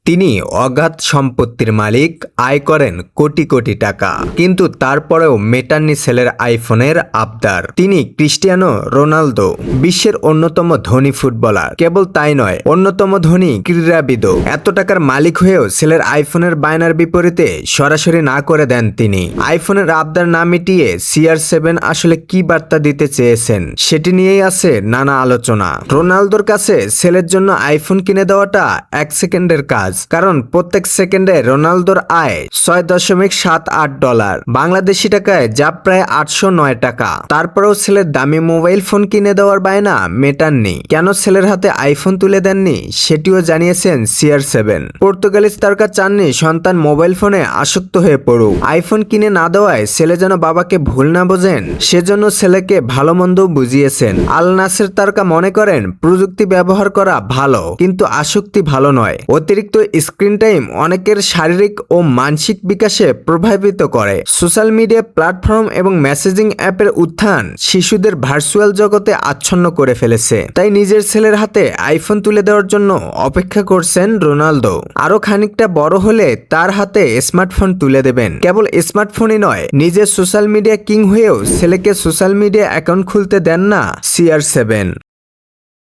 তিনি অগাধ সম্পত্তির মালিক, আয় করেন কোটি কোটি টাকা, কিন্তু তারপরেও মেটাননি ছেলের আইফোনের আবদার। তিনি ক্রিস্টিয়ানো রোনালদো, বিশ্বের অন্যতম ধনী ফুটবলার। কেবল তাই নয়, অন্যতম ধনী ক্রীড়াবিদও। এত টাকার মালিক হয়েও ছেলের আইফোনের বায়নার বিপরীতে সরাসরি না করে দেন তিনি। আইফোনের আবদার না মিটিয়ে CR7 আসলে কি বার্তা দিতে চেয়েছেন সেটি নিয়েই আছে নানা আলোচনা। রোনালদোর কাছে ছেলের জন্য আইফোন কিনে দেওয়াটা 1 সেকেন্ডের কাজ, কারণ প্রত্যেক সেকেন্ডে রোনালদোর আয় $6.78, বাংলাদেশি টাকায় যা প্রায় 809 টাকা। তারপরেও ছেলের দামি মোবাইল ফোন কিনে দেওয়ার বায়না মেটাননি। কেন ছেলের হাতে আইফোন তুলে দেননি সেটিও জানিয়েছেন CR7। পর্তুগালিজ তারকা চাননি সন্তান মোবাইল ফোনে আসক্ত হয়ে পড়ুক। আইফোন কিনে না দেওয়ায় ছেলে যেন বাবাকে ভুল না বোঝেন, সেজন্য ছেলেকে ভালো মন্দ বুঝিয়েছেন। আল নাসের তারকা মনে করেন প্রযুক্তি ব্যবহার করা ভালো, কিন্তু আসক্তি ভালো নয়। অতিরিক্ত স্ক্রিন টাইম অনেকের শারীরিক ও মানসিক বিকাশে প্রভাবিত করে। সোশ্যাল মিডিয়া প্ল্যাটফর্ম এবং মেসেজিং অ্যাপের উত্থান শিশুদের ভার্চুয়াল জগতে আচ্ছন্ন করে ফেলেছে। তাই নিজের ছেলের হাতে আইফোন তুলে দেওয়ার জন্য অপেক্ষা করছেন রোনালদো। আরো খানিকটা বড় হলে তার হাতে স্মার্টফোন তুলে দেবেন। কেবল স্মার্টফোনই নয়, নিজের সোশ্যাল মিডিয়া কিং হয়েও ছেলেকে সোশ্যাল মিডিয়া অ্যাকাউন্ট খুলতে দেন না CR7।